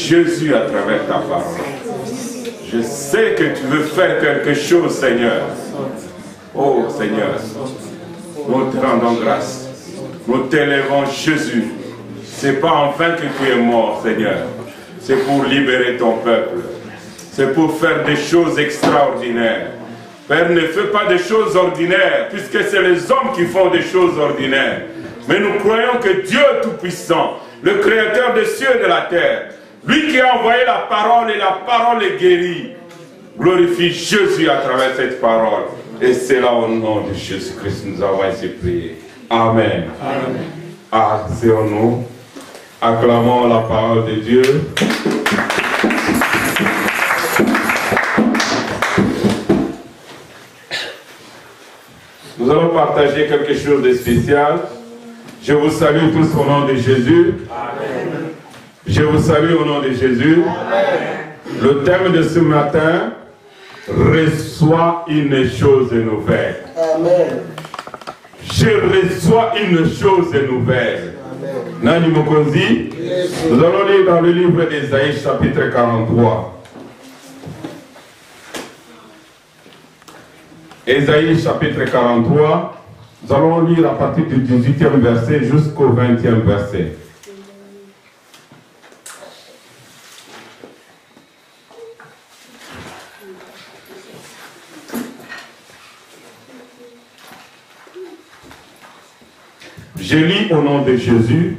Jésus à travers ta parole. Je sais que tu veux faire quelque chose, Seigneur. Oh Seigneur, nous te rendons grâce. Nous t'élèvons, Jésus. C'est pas en vain que tu es mort, Seigneur. C'est pour libérer ton peuple. C'est pour faire des choses extraordinaires. Père, ne fais pas des choses ordinaires, puisque c'est les hommes qui font des choses ordinaires. Mais nous croyons que Dieu Tout-Puissant, le Créateur des cieux et de la terre, lui qui a envoyé la parole et la parole est guérie, glorifie Jésus à travers cette parole. Et c'est là au nom de Jésus-Christ que nous avons ainsi prié. Amen. Amen. Asseyons-nous. Acclamons la parole de Dieu. Nous allons partager quelque chose de spécial. Je vous salue tous au nom de Jésus. Amen. Je vous salue au nom de Jésus. Amen. Le thème de ce matin, reçois une chose nouvelle. Amen. Je reçois une chose nouvelle. Nani Mokonzi, nous allons lire dans le livre d'Ésaïe chapitre 43. Ésaïe chapitre 43, nous allons lire à partir du 18e verset jusqu'au 20e verset. Je lis au nom de Jésus,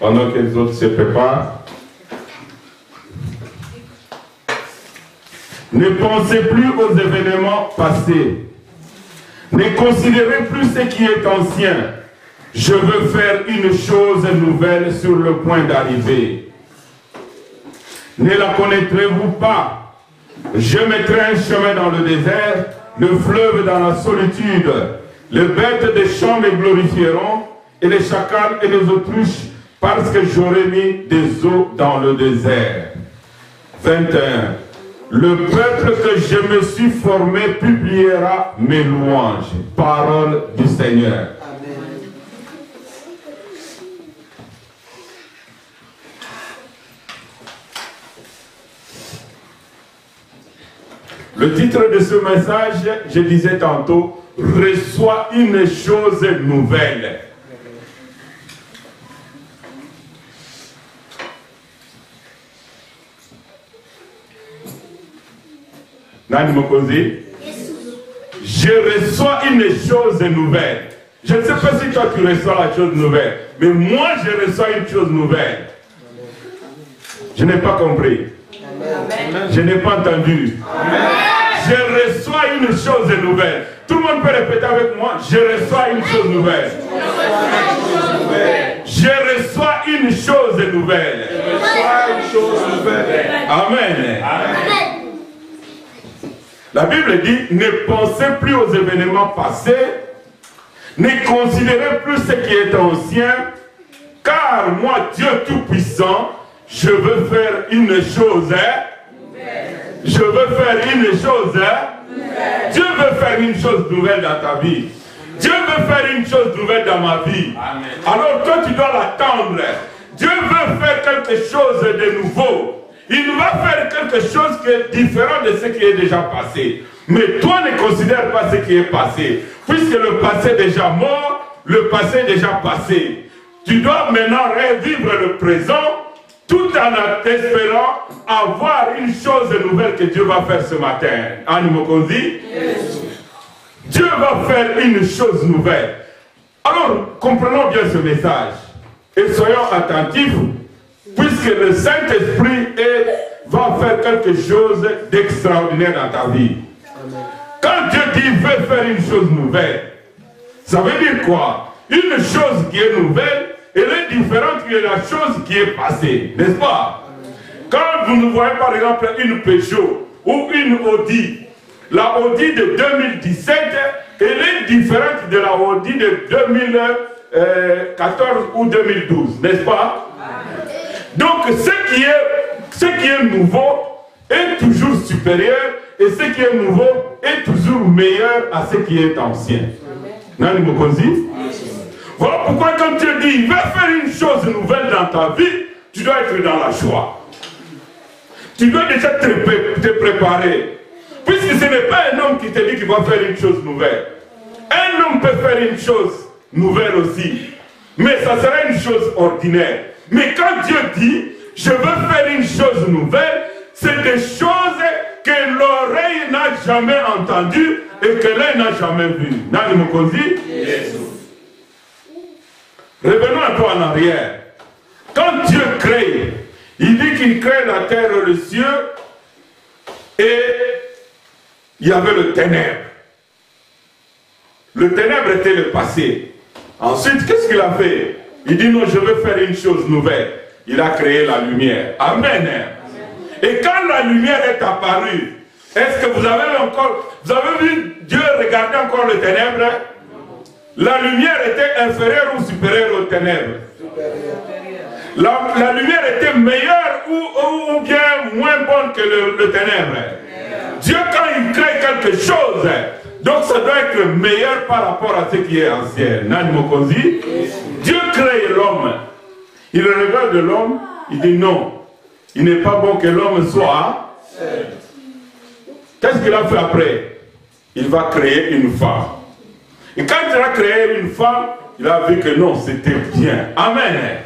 pendant que les autres se préparent. Ne pensez plus aux événements passés. Ne considérez plus ce qui est ancien. Je veux faire une chose nouvelle sur le point d'arriver. Ne la connaîtrez-vous pas? Je mettrai un chemin dans le désert, le fleuve dans la solitude. Les bêtes des champs me glorifieront, et les chacals et les autruches, parce que j'aurai mis des eaux dans le désert. 21. Le peuple que je me suis formé publiera mes louanges. Parole du Seigneur. Amen. Le titre de ce message, je disais tantôt, reçois une chose nouvelle. Nani Mokonzi, je reçois une chose nouvelle. Je ne sais pas si toi tu reçois la chose nouvelle, mais moi je reçois une chose nouvelle. Je n'ai pas compris. Amen. Je n'ai pas entendu. Amen. Je reçois une chose nouvelle. Tout le monde peut répéter avec moi, je reçois une chose nouvelle. Je reçois une chose nouvelle. Amen. Amen. La Bible dit, ne pensez plus aux événements passés, ne considérez plus ce qui est ancien, car moi, Dieu Tout-Puissant, je veux faire une chose. Je veux faire une chose. Dieu veut faire une chose nouvelle dans ta vie. Dieu veut faire une chose nouvelle dans ma vie. Amen. Alors toi, tu dois l'attendre. Dieu veut faire quelque chose de nouveau. Il va faire quelque chose qui est différent de ce qui est déjà passé. Mais toi ne considère pas ce qui est passé. Puisque le passé est déjà mort, le passé est déjà passé. Tu dois maintenant revivre le présent tout en espérant avoir une chose nouvelle que Dieu va faire ce matin. Animokondi, Dieu va faire une chose nouvelle. Alors, comprenons bien ce message. Et soyons attentifs. Puisque le Saint-Esprit va faire quelque chose d'extraordinaire dans ta vie. Amen. Quand Dieu dit qu'il veut faire une chose nouvelle, ça veut dire quoi? Une chose qui est nouvelle, elle est différente de la chose qui est passée, n'est-ce pas? Amen. Quand vous nous voyez par exemple une Peugeot ou une Audi, la Audi de 2017, elle est différente de la Audi de 2014 ou 2012, n'est-ce pas? Amen. Donc, ce qui est nouveau est toujours supérieur et ce qui est nouveau est toujours meilleur à ce qui est ancien. Nani Mokonzi? Voilà pourquoi quand Dieu dit il va faire une chose nouvelle dans ta vie, tu dois être dans la joie. Tu dois déjà te préparer. Puisque ce n'est pas un homme qui te dit qu'il va faire une chose nouvelle. Un homme peut faire une chose nouvelle aussi. Mais ça sera une chose ordinaire. Mais quand Dieu dit, je veux faire une chose nouvelle, c'est des choses que l'oreille n'a jamais entendues et que l'œil n'a jamais vues. Nani Mokozi? Revenons un peu en arrière. Quand Dieu crée, il dit qu'il crée la terre et le ciel, et il y avait le ténèbre. Le ténèbre était le passé. Ensuite, qu'est-ce qu'il a fait? Il dit non, je veux faire une chose nouvelle. Il a créé la lumière. Amen. Et quand la lumière est apparue, est-ce que vous avez vu Dieu regarder encore le ténèbre? La lumière était inférieure ou supérieure aux ténèbres? La lumière était meilleure ou bien moins bonne que le ténèbre? Dieu, quand il crée quelque chose, donc ça doit être meilleur par rapport à ce qui est ancien. Nani Mokozi? Dieu crée l'homme. Il regarde l'homme, il dit non, il n'est pas bon que l'homme soit. Qu'est-ce qu'il a fait après? Il va créer une femme. Et quand il a créé une femme, il a vu que non, c'était bien. Amen.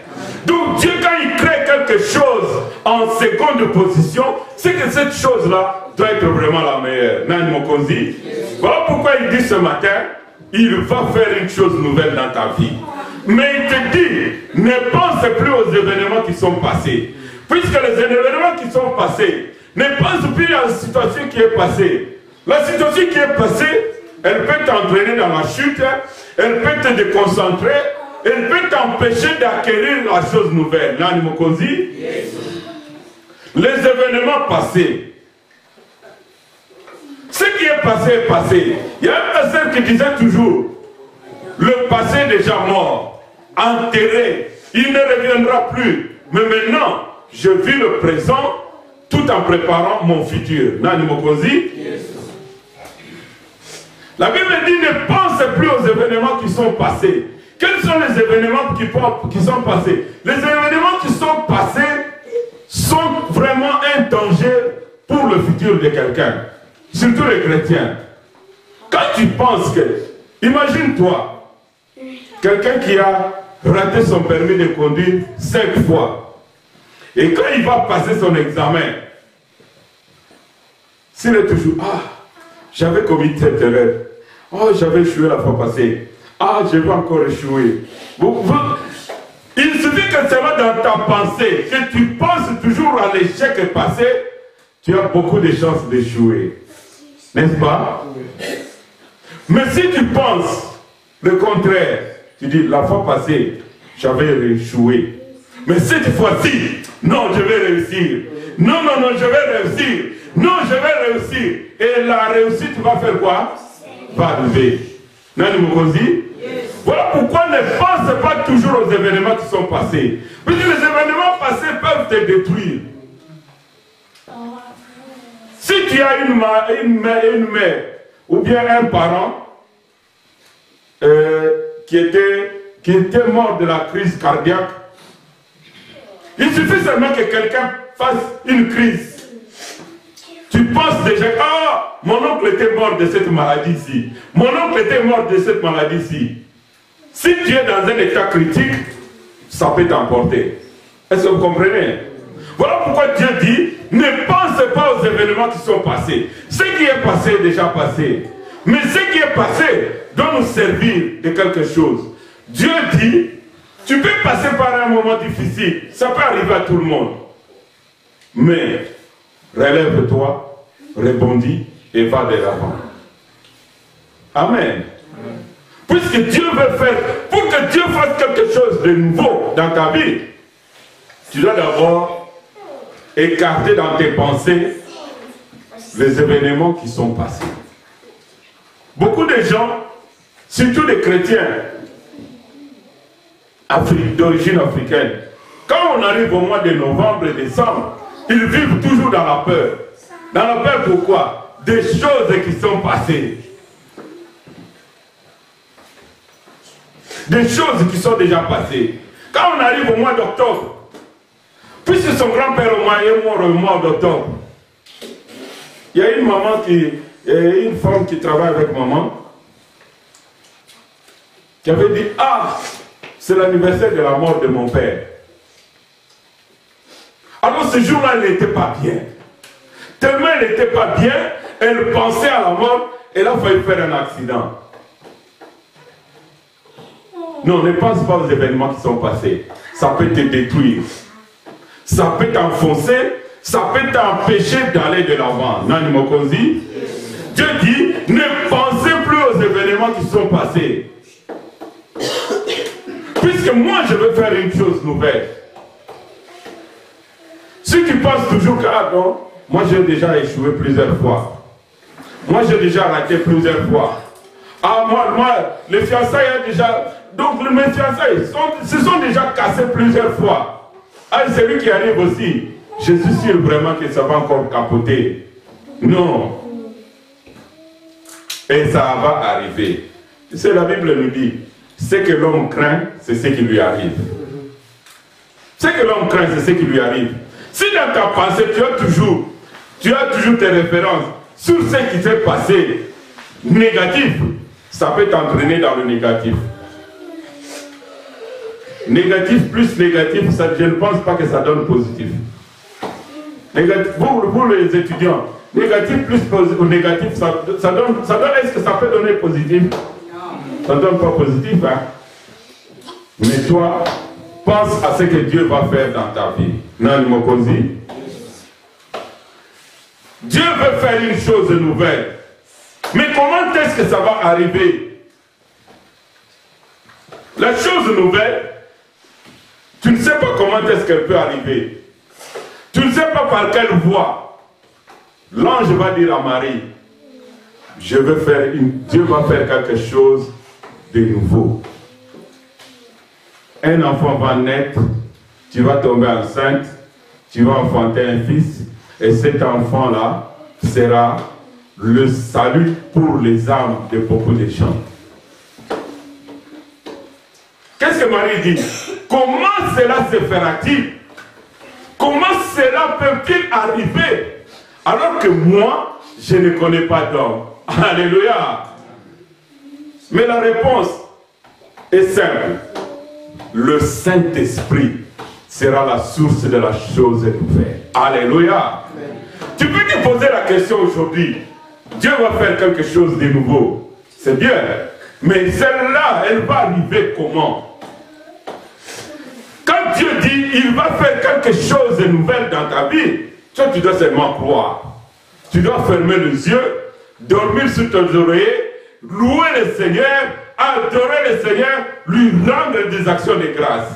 Donc Dieu, quand il crée quelque chose en seconde position, c'est que cette chose-là doit être vraiment la meilleure. Nani Mokozi? Voilà pourquoi il dit ce matin, il va faire une chose nouvelle dans ta vie. Mais il te dit, ne pense plus aux événements qui sont passés. Puisque les événements qui sont passés, ne pense plus à la situation qui est passée. La situation qui est passée, elle peut t'entraîner dans la chute, elle peut te déconcentrer, elle peut t'empêcher d'acquérir la chose nouvelle. Nani Mokozi? Les événements passés. Ce qui est passé est passé. Il y a un pasteur qui disait toujours, le passé est déjà mort, enterré, il ne reviendra plus. Mais maintenant, je vis le présent tout en préparant mon futur. Nani Mokozi? La Bible dit, ne pense plus aux événements qui sont passés. Quels sont les événements qui sont passés? Les événements qui sont passés sont vraiment un danger pour le futur de quelqu'un. Surtout les chrétiens. Quand tu penses que, imagine-toi, quelqu'un qui a raté son permis de conduire 5 fois. Et quand il va passer son examen, s'il est toujours, j'avais commis cette erreur. J'avais échoué la fois passée. Je vais encore échouer. Il suffit que c'est dans ta pensée, que tu penses toujours à l'échec passé, tu as beaucoup de chances d'échouer. N'est-ce pas? Mais si tu penses le contraire, tu dis, la fois passée, j'avais échoué. Mais cette fois-ci, non, je vais réussir. Non, je vais réussir. Non, je vais réussir. Et la réussite va faire quoi? Va arriver. Nani Mokozi? Voilà pourquoi ne pense pas toujours aux événements qui sont passés. Puisque les événements passés peuvent te détruire. Si tu as une mère ou bien un parent qui était mort de la crise cardiaque, il suffit seulement que quelqu'un fasse une crise. Tu penses déjà, mon oncle était mort de cette maladie-ci. Mon oncle était mort de cette maladie-ci. Si tu es dans un état critique, ça peut t'emporter. Est-ce que vous comprenez? Voilà pourquoi Dieu dit, ne pense pas aux événements qui sont passés. Ce qui est passé est déjà passé. Mais ce qui est passé doit nous servir de quelque chose. Dieu dit, tu peux passer par un moment difficile. Ça peut arriver à tout le monde. Mais, relève-toi, rebondis et va de l'avant. Amen. Puisque Dieu veut faire, pour que Dieu fasse quelque chose de nouveau dans ta vie, tu dois d'abord écarter dans tes pensées les événements qui sont passés. Beaucoup de gens, surtout les chrétiens d'origine africaine, quand on arrive au mois de novembre et décembre, ils vivent toujours dans la peur. Dans la peur pourquoi? Des choses qui sont passées. Des choses qui sont déjà passées. Quand on arrive au mois d'octobre, Puisque son grand-père est mort au mois d'octobre, il y a une maman une femme qui travaille avec maman, qui avait dit, ah, c'est l'anniversaire de la mort de mon père. Alors ce jour-là, elle n'était pas bien. Tellement elle n'était pas bien, elle pensait à la mort, elle a failli faire un accident. Non, ne pense pas aux événements qui sont passés. Ça peut te détruire. Ça peut t'enfoncer. Ça peut t'empêcher d'aller de l'avant. Nani Mokonzi. Dieu dit, ne pensez plus aux événements qui sont passés. Puisque moi, je veux faire une chose nouvelle. Si tu penses toujours que, ah non, moi j'ai déjà échoué plusieurs fois. Moi j'ai déjà raté plusieurs fois. Ah moi, les fiançailles déjà... Donc mes fiançailles se sont déjà cassés plusieurs fois. Ah, c'est lui qui arrive aussi. Je suis sûr vraiment que ça va encore capoter. Non. Et ça va arriver. C'est la Bible nous dit. Ce que l'homme craint, c'est ce qui lui arrive. Ce que l'homme craint, c'est ce qui lui arrive. Si dans ta pensée, tu as toujours tes références sur ce qui s'est passé négatif, ça peut t'entraîner dans le négatif. Négatif plus négatif, ça, je ne pense pas que ça donne positif. Négatif, vous les étudiants, négatif plus négatif, ça donne, est-ce que ça peut donner positif? Ça ne donne pas positif, hein? Mais toi, pense à ce que Dieu va faire dans ta vie. Nani Mokonzi. Dieu veut faire une chose nouvelle. Mais comment est-ce que ça va arriver? La chose nouvelle, tu ne sais pas comment est-ce qu'elle peut arriver. Tu ne sais pas par quelle voie. L'ange va dire à Marie, Dieu va faire quelque chose de nouveau. Un enfant va naître, tu vas tomber enceinte, tu vas enfanter un fils, et cet enfant-là sera le salut pour les âmes de beaucoup de gens. Qu'est-ce que Marie dit? Comment cela se fera-t-il? Comment cela peut-il arriver? Alors que moi, je ne connais pas d'homme. Alléluia. Mais la réponse est simple. Le Saint-Esprit sera la source de la chose nouvelle. Alléluia. Amen. Tu peux te poser la question aujourd'hui. Dieu va faire quelque chose de nouveau. C'est bien. Mais celle-là, elle va arriver comment? Quand Dieu dit, il va faire quelque chose de nouvel dans ta vie, toi, tu dois seulement croire. Tu dois fermer les yeux, dormir sur tes oreillers, louer le Seigneur, adorer le Seigneur, lui rendre des actions de grâce.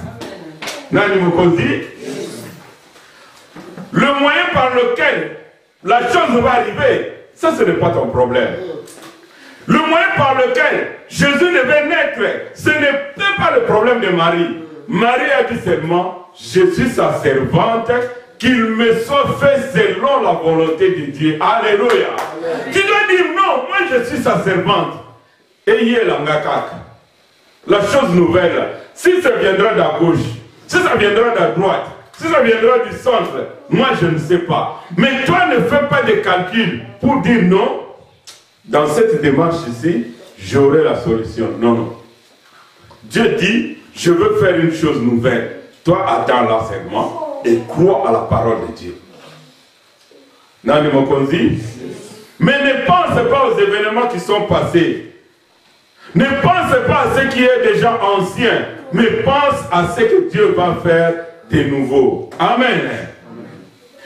Nani Mokonzi. Le moyen par lequel la chose va arriver, ça ce n'est pas ton problème. Le moyen par lequel Jésus devait naître, ce n'est pas le problème de Marie. Marie a dit seulement, je suis sa servante, qu'il me soit fait selon la volonté de Dieu. Alléluia. Tu dois dire non, moi je suis sa servante. Ayez la ngakak. La chose nouvelle, si ça viendra de la gauche, si ça viendra de la droite, si ça viendra du centre, moi je ne sais pas. Mais toi ne fais pas de calcul pour dire non. Dans cette démarche ici, j'aurai la solution. Non, non. Dieu dit, je veux faire une chose nouvelle. Toi attends là seulement et crois à la parole de Dieu. Nani Mokonzi. Mais ne pense pas aux événements qui sont passés. Ne pense pas à ce qui est déjà ancien, mais pense à ce que Dieu va faire de nouveau. Amen.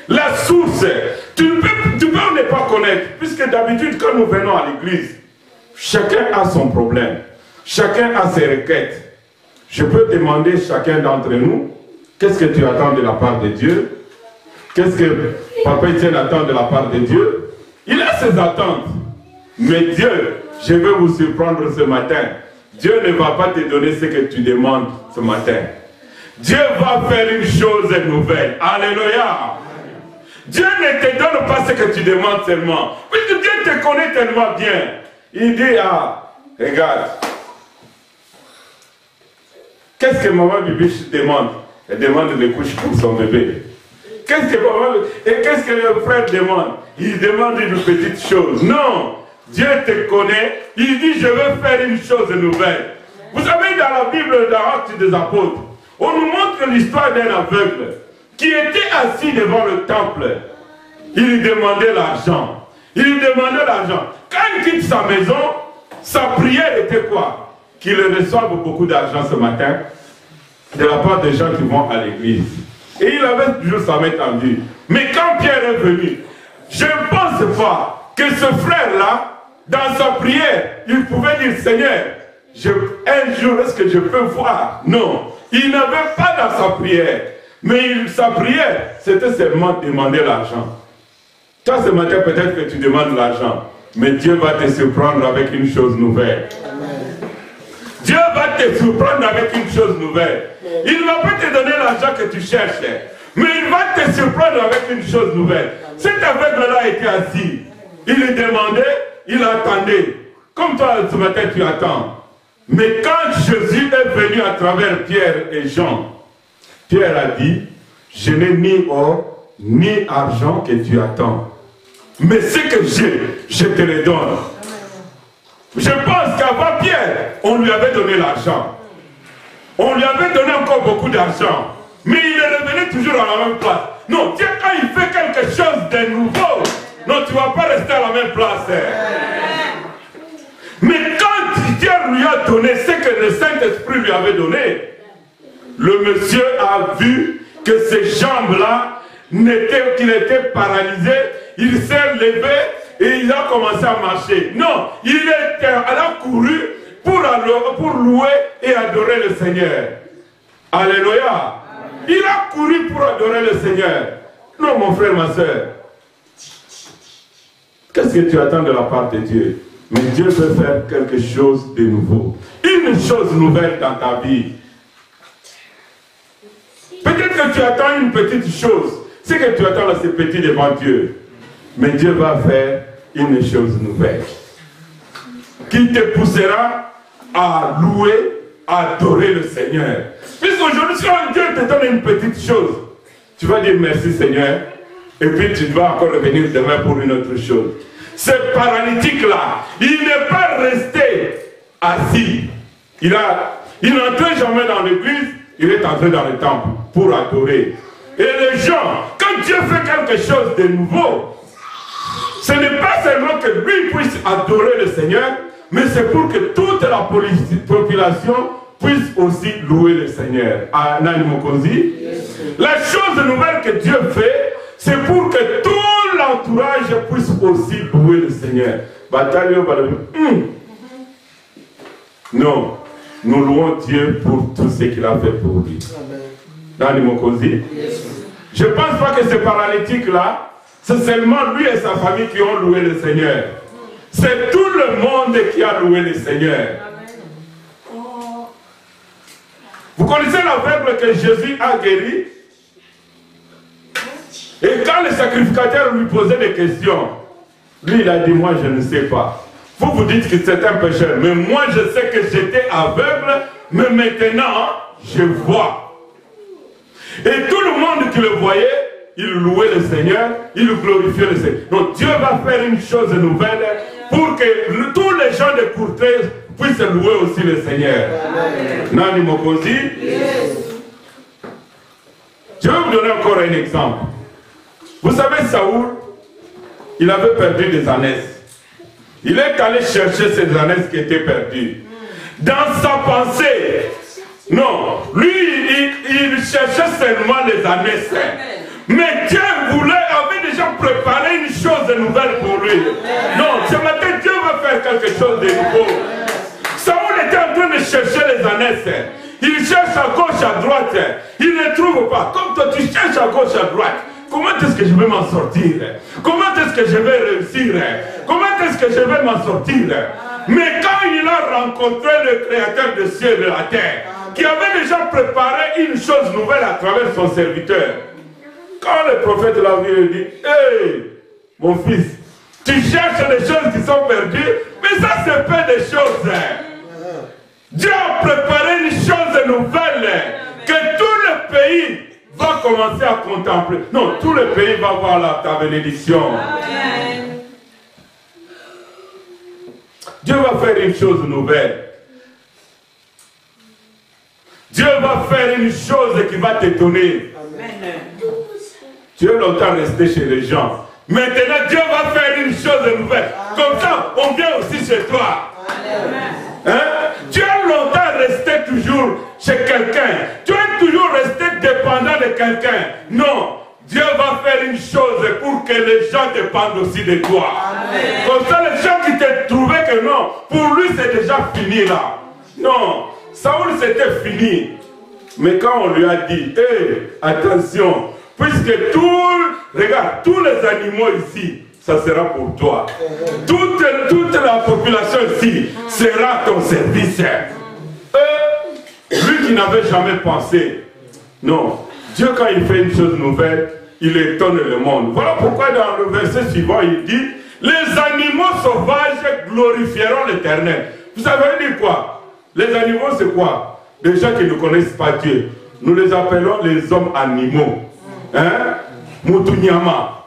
La source, tu peux ne pas connaître, puisque d'habitude quand nous venons à l'église, chacun a son problème, chacun a ses requêtes. Je peux demander chacun d'entre nous, qu'est-ce que tu attends de la part de Dieu? Qu'est-ce que Papa Etienne attend de la part de Dieu? Il a ses attentes, mais Dieu, je vais vous surprendre ce matin. Dieu ne va pas te donner ce que tu demandes ce matin. Dieu va faire une chose nouvelle. Alléluia. Dieu ne te donne pas ce que tu demandes seulement. Puisque Dieu te connaît tellement bien. Il dit, ah, regarde. Qu'est-ce que maman Bibiche demande? Elle demande des couches pour son bébé. qu'est-ce que le frère demande? Il demande une petite chose. Non, Dieu te connaît. Il dit, je veux faire une chose nouvelle. Vous savez, dans la Bible, dans Actes des Apôtres, on nous montre l'histoire d'un aveugle qui était assis devant le temple. Il demandait l'argent. Il demandait l'argent. Quand il quitte sa maison, sa prière était quoi? Qu'il reçoive beaucoup d'argent ce matin de la part des gens qui vont à l'église. Et il avait toujours sa main tendue. Mais quand Pierre est venu, je ne pense pas que ce frère-là, dans sa prière, il pouvait dire, Seigneur, un jour, est-ce que je peux voir? Non. Il n'avait pas dans sa prière. Mais sa prière, c'était seulement demander l'argent. Toi, ce matin, peut-être que tu demandes l'argent. Mais Dieu va te surprendre avec une chose nouvelle. Dieu va te surprendre avec une chose nouvelle. Il ne va pas te donner l'argent que tu cherches. Mais il va te surprendre avec une chose nouvelle. Cet aveugle-là était assis. Il demandait, il attendait. Comme toi, ce matin, tu attends. Mais quand Jésus est venu à travers Pierre et Jean, Pierre a dit, je n'ai ni or, ni argent que tu attends. Mais ce que j'ai, je te le donne. Je pense qu'avant Pierre, on lui avait donné l'argent. On lui avait donné encore beaucoup d'argent. Mais il est revenu toujours à la même place. Non, Dieu, quand il fait quelque chose de nouveau, non, tu ne vas pas rester à la même place. Mais quand Dieu lui a donné ce que le Saint-Esprit lui avait donné, le monsieur a vu que ces jambes-là, qu'il était paralysé, il s'est levé et il a commencé à marcher. Non, elle a couru pour louer et adorer le Seigneur. Alléluia. Il a couru pour adorer le Seigneur. Non, mon frère, ma soeur. Qu'est-ce que tu attends de la part de Dieu? Mais Dieu veut faire quelque chose de nouveau. Une chose nouvelle dans ta vie. Peut-être que tu attends une petite chose. Ce que tu attends là, c'est petit devant Dieu. Mais Dieu va faire une chose nouvelle. Qui te poussera à louer, à adorer le Seigneur. Puisqu'aujourd'hui, si Dieu te donne une petite chose, tu vas dire merci Seigneur. Et puis tu vas encore revenir demain pour une autre chose. Ce paralytique-là, il n'est pas resté assis. Il n'entrait jamais dans l'église, il est entré dans le temple pour adorer. Et les gens, quand Dieu fait quelque chose de nouveau, ce n'est pas seulement que lui puisse adorer le Seigneur, mais c'est pour que toute la population puisse aussi louer le Seigneur. La chose nouvelle que Dieu fait, c'est pour que tout l'entourage puisse aussi louer le Seigneur. Non, nous louons Dieu pour tout ce qu'il a fait pour lui. Je ne pense pas que ce paralytique-là, c'est seulement lui et sa famille qui ont loué le Seigneur. C'est tout le monde qui a loué le Seigneur. Vous connaissez l'aveugle que Jésus a guéri? Et quand le sacrificateur lui posait des questions, lui il a dit, moi je ne sais pas. Vous vous dites que c'est un pécheur, mais moi je sais que j'étais aveugle, mais maintenant je vois. Et tout le monde qui le voyait, il louait le Seigneur, il glorifiait le Seigneur. Donc Dieu va faire une chose nouvelle pour que tous les gens de Courtrai puissent louer aussi le Seigneur. Nani Mokosi. Je vais vous donner encore un exemple. Vous savez, Saoul, il avait perdu des ânesses. Il est allé chercher ces ânesses qui étaient perdues. Dans sa pensée, non, lui, il cherchait seulement les ânesses. Mais Dieu avait déjà préparé une chose nouvelle pour lui. Non, ce matin, Dieu va faire quelque chose de nouveau. Saoul était en train de chercher les ânesses. Il cherche à gauche, à droite. Il ne trouve pas. Comme toi, tu cherches à gauche, à droite. Comment est-ce que je vais m'en sortir? Comment est-ce que je vais réussir? Comment est-ce que je vais m'en sortir? Mais quand il a rencontré le Créateur des cieux et de la terre, qui avait déjà préparé une chose nouvelle à travers son serviteur, quand le prophète l'a vu, il dit, hey, mon fils, tu cherches des choses qui sont perdues, mais ça c'est peu de choses. Dieu a préparé une chose nouvelle, que tout le pays va commencer à contempler. Non, tout le pays va voir ta bénédiction. Amen. Dieu va faire une chose nouvelle. Dieu va faire une chose qui va t'étonner. Tu es longtemps resté chez les gens. Maintenant, Dieu va faire une chose nouvelle. Comme ça, on vient aussi chez toi. Hein? Tu es longtemps resté toujours chez quelqu'un. Tu es toujours resté dépendant de quelqu'un. Non. Dieu va faire une chose pour que les gens dépendent aussi de toi. Amen. Comme ça, les gens qui te trouvaient que non, pour lui c'est déjà fini là. Non, Saoul c'était fini. Mais quand on lui a dit, hé, attention, puisque regarde, tous les animaux ici, ça sera pour toi. Toute la population ici sera à ton service. Lui qui n'avait jamais pensé, non. Dieu, quand il fait une chose nouvelle, il étonne le monde. Voilà pourquoi dans le verset suivant, il dit, les animaux sauvages glorifieront l'Éternel. Vous savez dire quoi? Les animaux, c'est quoi? Des gens qui ne connaissent pas Dieu. Nous les appelons les hommes animaux. Hein? Mutunyama.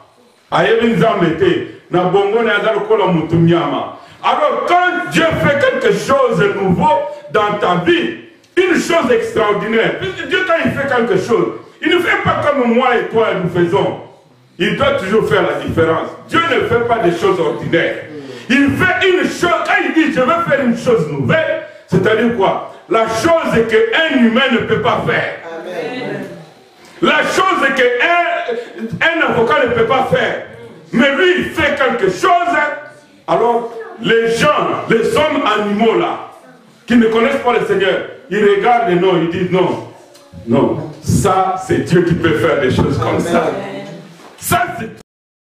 Ayebinzamete. Nabongone azarukolo mutunyama. Alors, quand Dieu fait quelque chose de nouveau dans ta vie, une chose extraordinaire, puisque Dieu, quand il fait quelque chose, il ne fait pas comme moi et toi nous faisons. Il doit toujours faire la différence. Dieu ne fait pas des choses ordinaires. Il fait une chose, quand il dit je vais faire une chose nouvelle, c'est-à-dire quoi? La chose qu'un humain ne peut pas faire. Amen. La chose qu'un avocat ne peut pas faire. Mais lui, il fait quelque chose. Alors, les gens, les hommes animaux là, qui ne connaissent pas le Seigneur, ils regardent et non, ils disent non. Non, ça c'est Dieu qui peut faire des choses comme ça. Ça c'est